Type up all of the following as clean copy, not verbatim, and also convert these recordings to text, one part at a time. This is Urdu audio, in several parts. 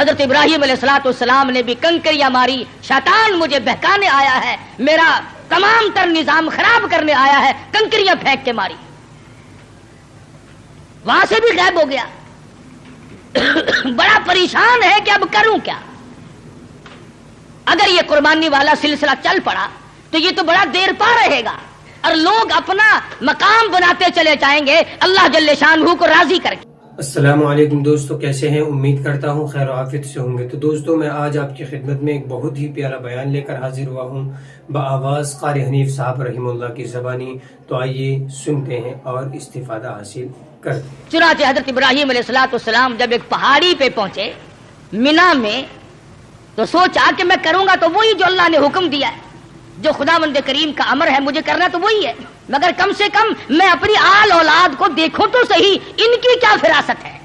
حضرت ابراہیم علیہ السلام نے بھی کنکریاں ماری، شیطان مجھے بہکانے آیا ہے، میرا تمام تر نظام خراب کرنے آیا ہے، کنکریاں پھینک کے ماری، وہاں سے بھی غائب ہو گیا۔ بڑا پریشان ہے کہ اب کروں کیا؟ اگر یہ قربانی والا سلسلہ چل پڑا تو یہ تو بڑا دیر پا رہے گا اور لوگ اپنا مقام بناتے چلے جائیں گے اللہ جل شانہ کو راضی کر کے۔ السلام علیکم دوستو، کیسے ہیں؟ امید کرتا ہوں خیر و عافیت سے ہوں گے۔ تو دوستو، میں آج آپ کی خدمت میں ایک بہت ہی پیارا بیان لے کر حاضر ہوا ہوں بآواز قاری حنیف صاحب رحمہ اللہ کی زبانی۔ تو آئیے سنتے ہیں اور استفادہ حاصل کرتے ہیں۔ چنانچہ حضرت ابراہیم علیہ السلام جب ایک پہاڑی پہ پہنچے مینا میں، تو سوچا کہ میں کروں گا تو وہی جو اللہ نے حکم دیا ہے، جو خداوند کریم کا امر ہے مجھے کرنا تو وہی ہے، مگر کم سے کم میں اپنی آل اولاد کو دیکھوں تو صحیح، ان کی کیا فراست ہے۔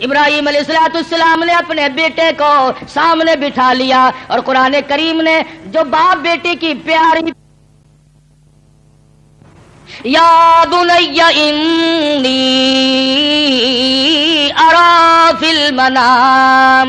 ابراہیم علیہ السلام نے اپنے بیٹے کو سامنے بٹھا لیا اور قرآن کریم نے جو باپ بیٹے کی پیاری یا بنی انی ارا فی المنام،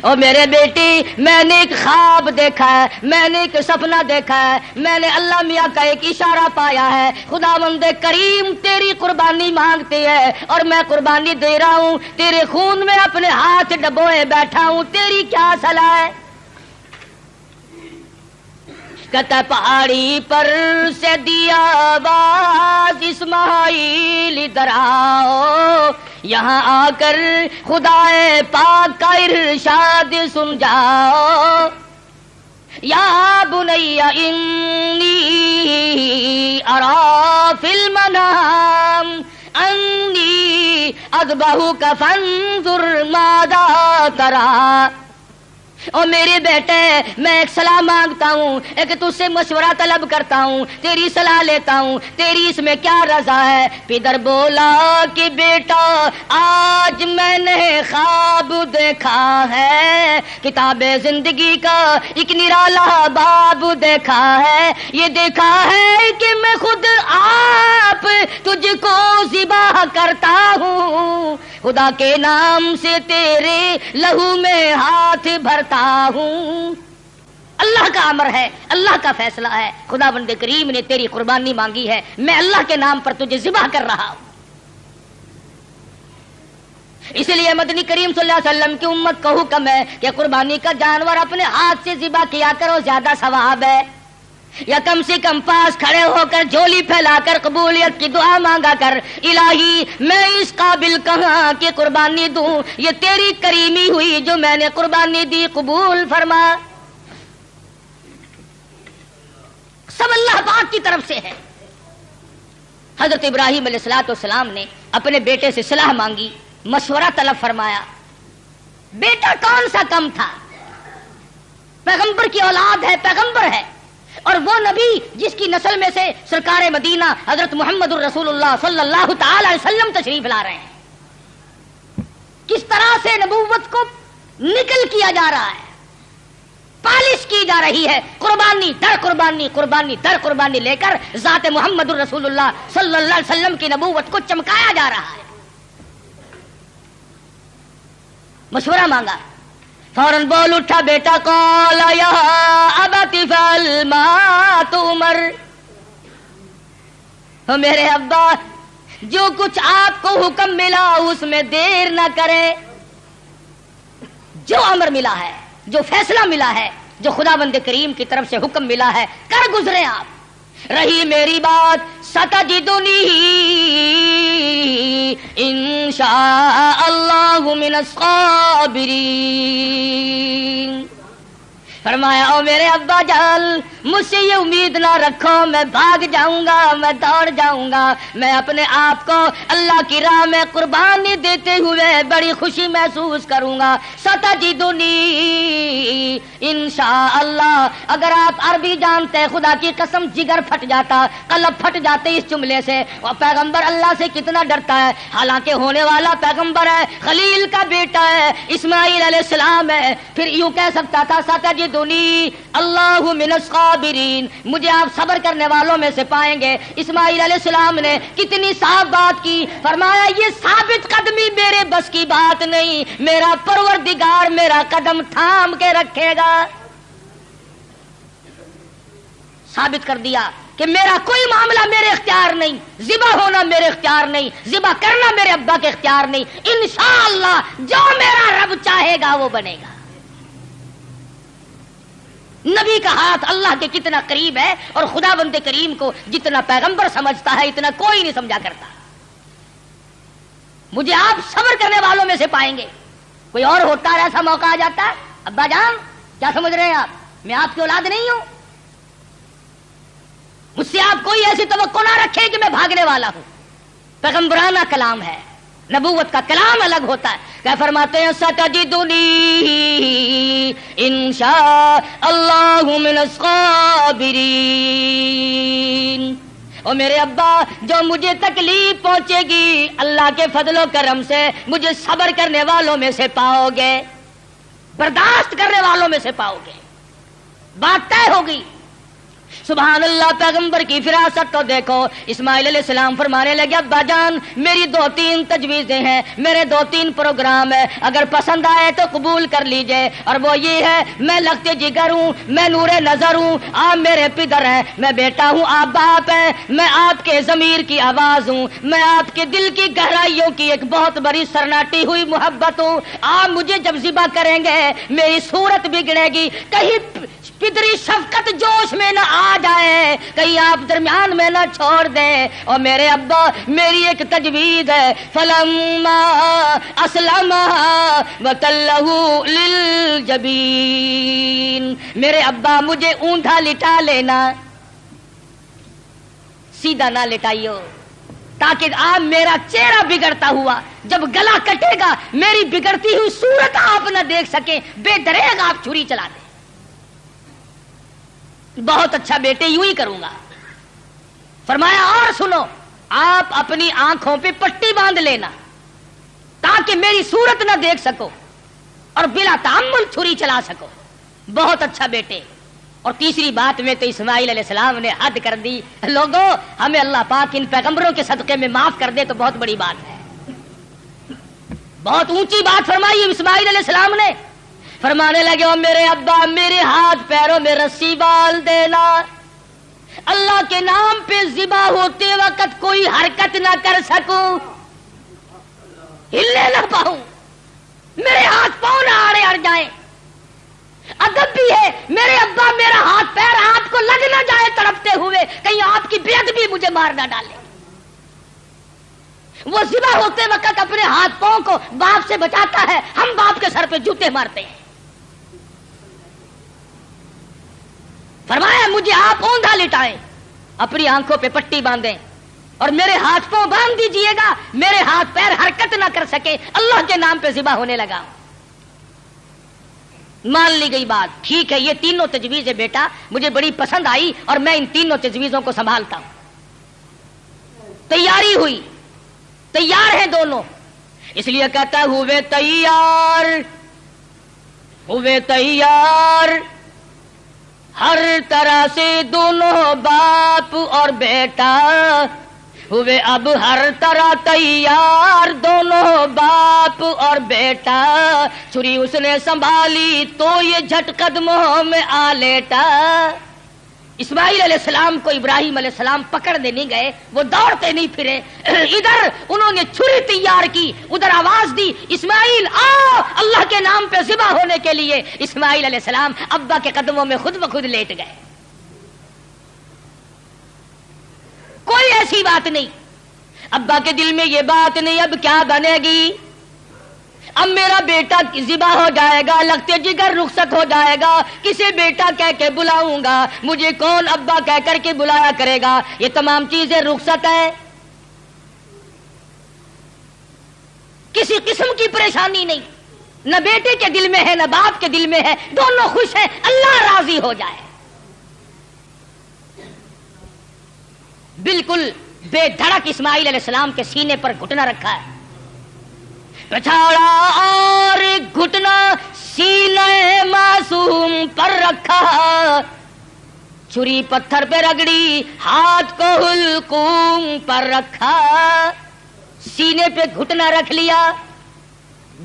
اور میرے بیٹی میں نے ایک خواب دیکھا ہے، میں نے ایک سپنا دیکھا ہے، میں نے اللہ میاں کا ایک اشارہ پایا ہے، خداوند کریم تیری قربانی مانگتی ہے اور میں قربانی دے رہا ہوں، تیرے خون میں اپنے ہاتھ ڈبوئے بیٹھا ہوں، تیری کیا صلاح ہے؟ کہتا پہاڑی پر سے دیا آواز اسماعیل ادھر آؤ، یہاں آ کر خدا پاک کا ارشاد سن جاؤ، یا بنی انی ارا فی المنام انی اذبحک فانظر ماذا تری۔ اور میرے بیٹے، میں ایک صلاح مانگتا ہوں، ایک تجھ سے مشورہ طلب کرتا ہوں، تیری صلاح لیتا ہوں، تیری اس میں کیا رضا ہے؟ پدر بولا کہ بیٹا آج میں نے خواب دیکھا ہے، کتاب زندگی کا ایک نرالا باب دیکھا ہے، یہ دیکھا ہے کہ میں خود آپ تجھ کو ذبح کرتا ہوں، خدا کے نام سے تیرے لہو میں ہاتھ بھرتا ہوں۔ اللہ کا امر ہے، اللہ کا فیصلہ ہے، خداوند کریم نے تیری قربانی مانگی ہے، میں اللہ کے نام پر تجھے ذبح کر رہا ہوں۔ اس لیے مدنی کریم صلی اللہ علیہ وسلم کی امت کو حکم ہے کہ قربانی کا جانور اپنے ہاتھ سے ذبح کیا کرو، زیادہ ثواب ہے، یا کم سے کم پاس کھڑے ہو کر جھولی پھیلا کر قبولیت کی دعا مانگا کر، الہی میں اس قابل کہاں کہ قربانی دوں، یہ تیری کریمی ہوئی جو میں نے قربانی دی، قبول فرما۔ سب اللہ پاک کی طرف سے ہے۔ حضرت ابراہیم علیہ السلام نے اپنے بیٹے سے صلاح مانگی، مشورہ طلب فرمایا۔ بیٹا کون سا کم تھا، پیغمبر کی اولاد ہے، پیغمبر ہے، اور وہ نبی جس کی نسل میں سے سرکار مدینہ حضرت محمد الرسول اللہ صلی اللہ تعالی علیہ وسلم تشریف لا رہے ہیں۔ کس طرح سے نبوت کو نکل کیا جا رہا ہے، پالش کی جا رہی ہے، قربانی در قربانی، قربانی در قربانی لے کر ذات محمد الرسول اللہ صلی اللہ علیہ وسلم کی نبوت کو چمکایا جا رہا ہے۔ مشورہ مانگا، فوراً بول اٹھا بیٹا، قال یا ابت افعل ما تؤمر، میرے ابا جو کچھ آپ کو حکم ملا اس میں دیر نہ کرے، جو امر ملا ہے، جو فیصلہ ملا ہے، جو خداوند کریم کی طرف سے حکم ملا ہے کر گزرے آپ۔ رہی میری بات ستجدنی انشاء اللہ من الصابرین، فرمایا او میرے ابا جان، مجھ سے یہ امید نہ رکھو میں بھاگ جاؤں گا، میں دوڑ جاؤں گا، میں اپنے آپ کو اللہ کی راہ میں قربانی دیتے ہوئے بڑی خوشی محسوس کروں گا۔ ستجدنی انشاءاللہ، اگر آپ عربی جانتے خدا کی قسم جگر پھٹ جاتا، قلب پھٹ جاتے اس جملے سے۔ اور پیغمبر اللہ سے کتنا ڈرتا ہے، حالانکہ ہونے والا پیغمبر ہے، خلیل کا بیٹا ہے، اسماعیل علیہ السلام ہے، پھر یوں کہہ سکتا تھا ستجدنی ستجدنی اللہ من الصابرین، مجھے آپ صبر کرنے والوں میں سے پائیں گے۔ اسماعیل علیہ السلام نے کتنی صاف بات کی، فرمایا یہ ثابت قدمی میرے بس کی بات نہیں، میرا پروردگار میرا قدم تھام کے رکھے گا۔ ثابت کر دیا کہ میرا کوئی معاملہ میرے اختیار نہیں، ذبح ہونا میرے اختیار نہیں، ذبح کرنا میرے ابا کے اختیار نہیں، انشاءاللہ جو میرا رب چاہے گا وہ بنے گا۔ نبی کا ہاتھ اللہ کے کتنا قریب ہے، اور خدا بند کریم کو جتنا پیغمبر سمجھتا ہے اتنا کوئی نہیں سمجھا کرتا۔ مجھے آپ صبر کرنے والوں میں سے پائیں گے۔ کوئی اور ہوتا ہے ایسا موقع آ جاتا ہے، ابا جان کیا سمجھ رہے ہیں آپ، میں آپ کی اولاد نہیں ہوں، مجھ سے آپ کوئی ایسی توقع نہ رکھے کہ میں بھاگنے والا ہوں۔ پیغمبرانہ کلام ہے، نبوت کا کلام الگ ہوتا ہے۔ کیا فرماتے ہیں، ستجدنی انشاء اللہ من الصابرین۔ اور میرے ابا جو مجھے تکلیف پہنچے گی اللہ کے فضل و کرم سے مجھے صبر کرنے والوں میں سے پاؤ گے، برداشت کرنے والوں میں سے پاؤ گے۔ بات طے ہوگی۔ سبحان اللہ، پیغمبر کی فراست تو دیکھو۔ اسماعیل علیہ السلام فرمانے لگے، ابا جان میری 2-3 تجویزیں ہیں، میرے 2-3 پروگرام ہیں، اگر پسند آئے تو قبول کر لیجئے۔ اور وہ یہ ہے، میں لخت جگر ہوں، میں نور نظر ہوں، آپ میرے پدر ہیں، میں بیٹا ہوں، آپ باپ ہیں، میں آپ کے ضمیر کی آواز ہوں، میں آپ کے دل کی گہرائیوں کی ایک بہت بڑی سرناٹی ہوئی محبت ہوں۔ آپ مجھے جب ذبح کریں گے میری صورت بگڑے گی، کہیں پدری شفقت جوش میں نہ آ جائے، کہیں آپ درمیان میں نہ چھوڑ دیں۔ اور میرے ابا میری ایک تجویز ہے، فلما اسلم وتلہ للجبین، میرے ابا مجھے اونٹھا لٹا لینا، سیدھا نہ لٹائیو، تاکہ آپ میرا چہرہ بگڑتا ہوا جب گلا کٹے گا میری بگڑتی ہوئی صورت آپ نہ دیکھ سکیں، بے دریغ آپ چھری چلا دیں۔ بہت اچھا بیٹے، یوں ہی کروں گا۔ فرمایا اور سنو، آپ اپنی آنکھوں پہ پٹی باندھ لینا تاکہ میری صورت نہ دیکھ سکو اور بلا تعمل چھری چلا سکو۔ بہت اچھا بیٹے۔ اور تیسری بات میں تو اسماعیل علیہ السلام نے حد کر دی۔ لوگوں، ہمیں اللہ پاک ان پیغمبروں کے صدقے میں معاف کر دے تو بہت بڑی بات ہے۔ بہت اونچی بات فرمائی اسماعیل علیہ السلام نے۔ فرمانے لگے، او میرے ابا میرے ہاتھ پیروں میں رسی ڈال دینا، اللہ کے نام پہ ذبح ہوتے وقت کوئی حرکت نہ کر سکوں، ہلنے نہ پاؤں، میرے ہاتھ پاؤں نہ آڑے اڑ جائیں۔ ادب بھی ہے، میرے ابا میرا ہاتھ پیر آپ کو لگ نہ جائے تڑپتے ہوئے، کہیں آپ کی بے ادبی مجھے مار نہ ڈالے۔ وہ ذبح ہوتے وقت اپنے ہاتھ پاؤں کو باپ سے بچاتا ہے، ہم باپ کے سر پہ جوتے مارتے ہیں۔ فرمایا مجھے آپ اونڈھا لٹائیں، اپنی آنکھوں پہ پٹی باندھیں اور میرے ہاتھ پاؤں باندھ دیجئے گا، میرے ہاتھ پیر حرکت نہ کر سکے، اللہ کے نام پہ ذبح ہونے لگا۔ مان لی گئی بات، ٹھیک ہے، یہ تینوں تجویزیں بیٹا مجھے بڑی پسند آئی اور میں ان تینوں تجویزوں کو سنبھالتا ہوں۔ تیاری ہوئی، تیار ہیں دونوں، اس لیے کہتا ہوئے تیار، ہوئے تیار، ہر طرح سے دونوں باپ اور بیٹا ہوئے اب ہر طرح تیار، دونوں باپ اور بیٹا۔ چھری اس نے سنبھالی تو یہ جھٹ قدموں میں آ لیٹا۔ اسماعیل علیہ السلام کو ابراہیم علیہ السلام پکڑنے نہیں گئے، وہ دوڑتے نہیں پھرے، ادھر انہوں نے چھری تیار کی، ادھر آواز دی، اسماعیل آؤ اللہ کے نام پہ ذبح ہونے کے لیے۔ اسماعیل علیہ السلام ابا کے قدموں میں خود بخود لیٹ گئے۔ کوئی ایسی بات نہیں، ابا کے دل میں یہ بات نہیں اب کیا بنے گی، اب میرا بیٹا ذبح ہو جائے گا، لگتے جگر رخصت ہو جائے گا، کسے بیٹا کہہ کے بلاؤں گا، مجھے کون ابا کہہ کر کے بلایا کرے گا، یہ تمام چیزیں رخصت ہے، کسی قسم کی پریشانی نہیں، نہ بیٹے کے دل میں ہے نہ باپ کے دل میں ہے، دونوں خوش ہیں، اللہ راضی ہو جائے۔ بالکل بے دھڑک اسماعیل علیہ السلام کے سینے پر گھٹنا رکھا ہے، پچھاڑا اور گھٹنا سینے معصوم پر رکھا, چھری پتھر پہ رگڑی, ہاتھ کو حلقوم پر رکھا, سینے پہ گھٹنا رکھ لیا,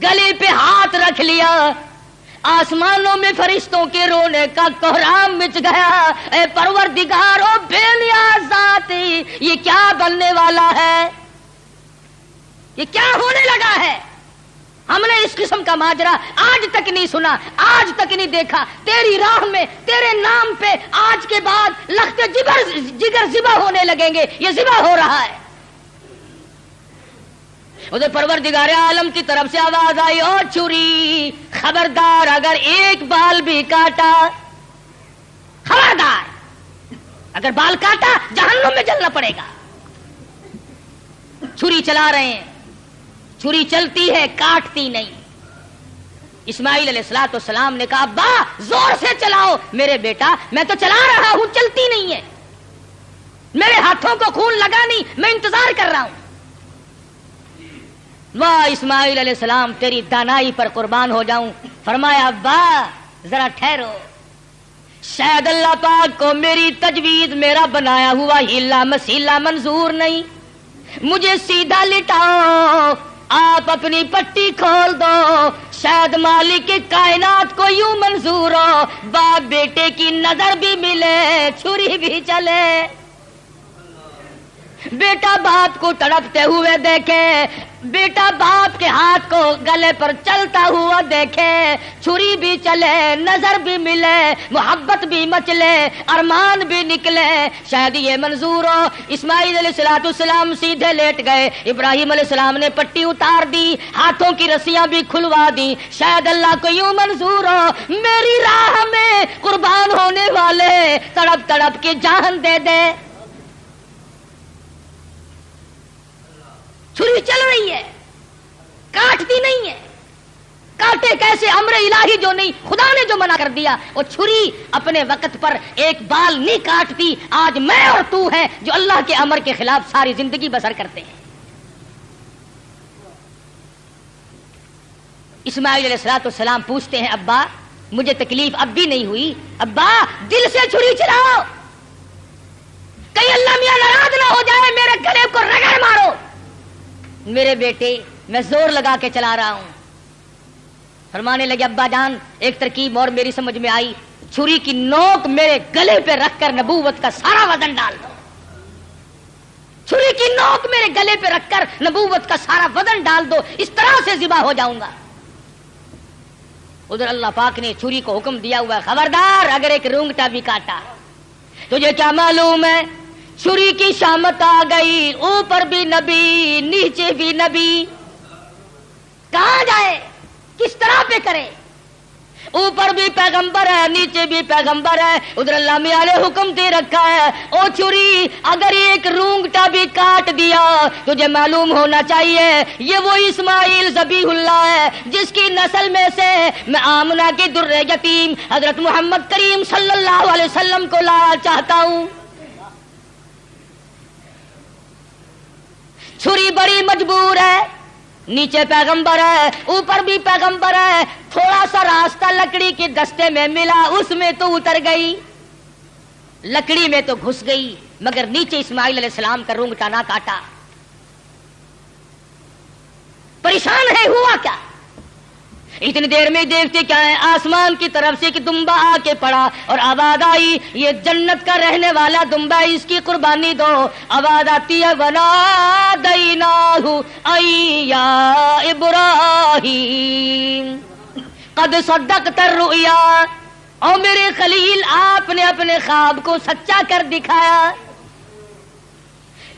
گلے پہ ہاتھ رکھ لیا, آسمانوں میں فرشتوں کے رونے کا کوہرام مچ گیا. اے پروردگار او بے نیاز ذات, یہ کیا بننے والا ہے, یہ کیا ہونے لگا ہے؟ ہم نے اس قسم کا ماجرا آج تک نہیں سنا, آج تک نہیں دیکھا. تیری راہ میں تیرے نام پہ آج کے بعد لخت جگر ذبح ہونے لگیں گے. یہ ذبح ہو رہا ہے. ادھر پروردگار عالم کی طرف سے آواز آئی, او چھری خبردار, اگر ایک بال بھی کاٹا, خبردار, اگر بال کاٹا جہنم میں جلنا پڑے گا. چھری چلا رہے ہیں, چھری چلتی ہے کاٹتی نہیں. اسماعیل علیہ السلام نے کہا ابا زور سے چلاؤ. میرے بیٹا میں تو چلا رہا ہوں, چلتی نہیں ہے, میرے ہاتھوں کو خون لگا نہیں, میں انتظار کر رہا ہوں. واہ اسماعیل علیہ السلام تیری دانائی پر قربان ہو جاؤں. فرمایا ابا ذرا ٹھہرو, شاید اللہ پاک کو میری تجویز, میرا بنایا ہوا ہیلا مسیلا منظور نہیں. مجھے سیدھا لٹاؤ, آپ اپنی پٹی کھول دو, شاید مالک کائنات کو یوں منظور ہو, باپ بیٹے کی نظر بھی ملے, چھری بھی چلے. بیٹا باپ کو تڑپتے ہوئے دیکھے, بیٹا باپ کے ہاتھ کو گلے پر چلتا ہوا دیکھے, چھری بھی چلے, نظر بھی ملے, محبت بھی مچلے, ارمان بھی نکلے, شاید یہ منظور ہو. اسماعیل علیہ السلام سیدھے لیٹ گئے. ابراہیم علیہ السلام نے پٹی اتار دی, ہاتھوں کی رسیاں بھی کھلوا دی. شاید اللہ کو یوں منظور ہو میری راہ میں قربان ہونے والے تڑپ تڑپ کے جان دے دے. چھری چل رہی ہے, کاٹتی نہیں ہے. کاٹے کیسے؟ امر الہی جو نہیں, خدا نے جو منع کر دیا. وہ چھری اپنے وقت پر ایک بال نہیں کاٹتی. آج میں اور تو ہے جو اللہ کے امر کے خلاف ساری زندگی بسر کرتے ہیں. اسماعیل علیہ السلام پوچھتے ہیں ابا مجھے تکلیف اب بھی نہیں ہوئی؟ ابا دل سے چھری چلاؤ, کہیں اللہ میاں ناراض نہ ہو جائے, میرے گلے کو رگڑ مارو. میرے بیٹے میں زور لگا کے چلا رہا ہوں. فرمانے لگے ابا جان ایک ترکیب اور میری سمجھ میں آئی, چھری کی نوک میرے گلے پہ رکھ کر نبوت کا سارا وزن ڈال دو. چھری کی نوک میرے گلے پہ رکھ کر نبوت کا سارا وزن ڈال دو, اس طرح سے ذبح ہو جاؤں گا. ادھر اللہ پاک نے چھری کو حکم دیا ہوا, خبردار اگر ایک رونگٹا بھی کاٹا. تجھے کیا معلوم ہے چھری کی شامت آ گئی, اوپر بھی نبی نیچے بھی نبی, کہاں جائے کس طرح پہ کرے؟ اوپر بھی پیغمبر ہے نیچے بھی پیغمبر ہے. ادھر اللہ میاں نے حکم دے رکھا ہے, او چھری اگر ایک رونگٹا بھی کاٹ دیا تجھے معلوم ہونا چاہیے یہ وہ اسماعیل ذبیح اللہ ہے جس کی نسل میں سے میں آمنہ کے در یتیم حضرت محمد کریم صلی اللہ علیہ وسلم کو لانا چاہتا ہوں. چھری بڑی مجبور ہے, نیچے پیغمبر ہے اوپر بھی پیغمبر ہے. تھوڑا سا راستہ لکڑی کے دستے میں ملا, اس میں تو اتر گئی, لکڑی میں تو گھس گئی, مگر نیچے اسماعیل علیہ السلام کا رونگٹا نہ کاٹا. پریشان ہے, ہوا کیا؟ اتنی دیر میں دیکھتے کیا ہے, آسمان کی طرف سے ایک دمبا آ کے پڑا اور آواز آئی یہ جنت کا رہنے والا دمبا, اس کی قربانی دو. آواز آتی ہے وَنَادَيْنَاهُ أَيْ يَا إِبْرَاهِيمُ قَدْ صَدَّقْتَ الرُّؤْيَا, اور میرے خلیل آپ نے اپنے خواب کو سچا کر دکھایا.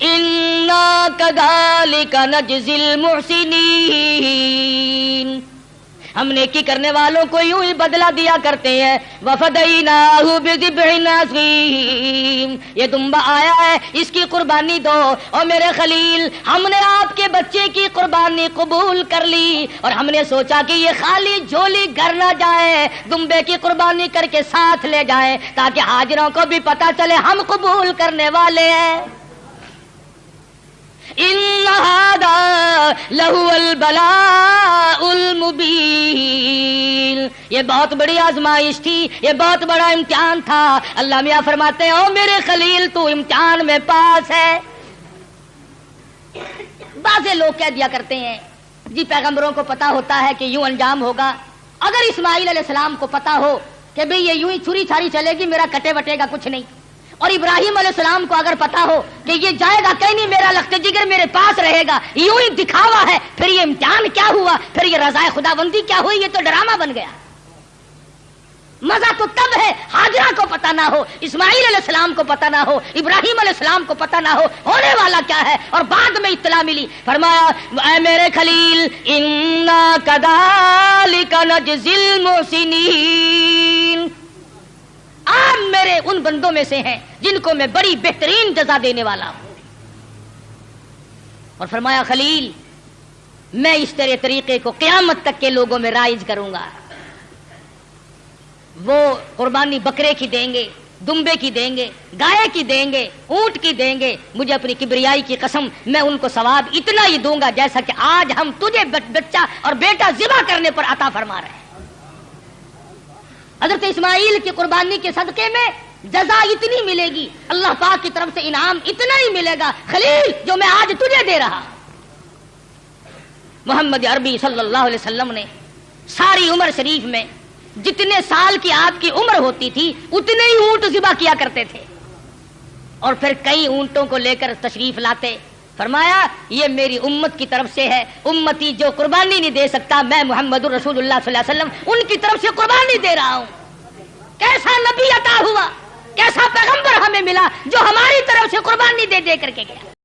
إِنَّا كَذَلِكَ نَجْزِي الْمُحْسِنِينَ, ہم نیکی کرنے والوں کو یوں ہی بدلہ دیا کرتے ہیں. وَفَدَيْنَاهُ بِذِبْحٍ عَظِيمٍ, یہ دمبا آیا ہے اس کی قربانی دو. اور میرے خلیل ہم نے آپ کے بچے کی قربانی قبول کر لی, اور ہم نے سوچا کہ یہ خالی جھولی گھر نہ جائے, دمبے کی قربانی کر کے ساتھ لے جائیں تاکہ حاضروں کو بھی پتہ چلے ہم قبول کرنے والے ہیں. إِنَّ هَذَا لَهُوَ الْبَلَاءُ الْمُبِينُ, خلیل، یہ بہت بڑی آزمائش تھی، یہ بہت بڑا امتحان تھا۔ اللہ میاں فرماتے ہیں او میرے خلیل تو امتحان میں پاس ہے۔ بعض لوگ کہہ دیا کرتے ہیں جی پیغمبروں کو پتا ہوتا ہے کہ یوں انجام ہوگا۔ اگر اسماعیل علیہ السلام کو پتا ہو کہ بھئی یہ یوں ہی چھری چھاری چلے گی، میرا کٹے وٹے گا کچھ نہیں، اور ابراہیم علیہ السلام کو اگر پتا ہو کہ یہ جائے گا کہیں نہیں، میرا لخت جگر میرے پاس رہے گا، یوں ہی دکھاوا ہے، پھر یہ امتحان کیا ہوا، پھر یہ رضائے خداوندی کیا ہوئی، یہ تو ڈرامہ بن گیا۔ مزہ تو تب ہے ہاجرہ کو پتا نہ ہو، اسماعیل علیہ السلام کو پتا نہ ہو، ابراہیم علیہ السلام کو پتا نہ ہو ہونے والا کیا ہے، اور بعد میں اطلاع ملی۔ فرمایا اے میرے خلیل انا کذالک نجزی المحسنین، آپ میرے ان بندوں میں سے ہیں جن کو میں بڑی بہترین جزا دینے والا ہوں۔ اور فرمایا خلیل میں اس تیرے طریقے کو قیامت تک کے لوگوں میں رائج کروں گا۔ وہ قربانی بکرے کی دیں گے، دمبے کی دیں گے، گائے کی دیں گے، اونٹ کی دیں گے، مجھے اپنی کبریائی کی قسم میں ان کو ثواب اتنا ہی دوں گا جیسا کہ آج ہم تجھے بچہ اور بیٹا ذبح کرنے پر عطا فرما رہے ہیں۔ حضرت اسماعیل کی قربانی کے صدقے میں جزا اتنی ملے گی، اللہ پاک کی طرف سے انعام اتنا ہی ملے گا خلیل جو میں آج تجھے دے رہا۔ محمد عربی صلی اللہ علیہ وسلم نے ساری عمر شریف میں جتنے سال کی آپ کی عمر ہوتی تھی اتنے ہی اونٹ ذبح کیا کرتے تھے، اور پھر کئی اونٹوں کو لے کر تشریف لاتے۔ فرمایا یہ میری امت کی طرف سے ہے، امتی جو قربانی نہیں دے سکتا میں محمد رسول اللہ صلی اللہ علیہ وسلم ان کی طرف سے قربانی دے رہا ہوں۔ کیسا نبی عطا ہوا، کیسا پیغمبر ہمیں ملا جو ہماری طرف سے قربانی دے دے کر کے گیا۔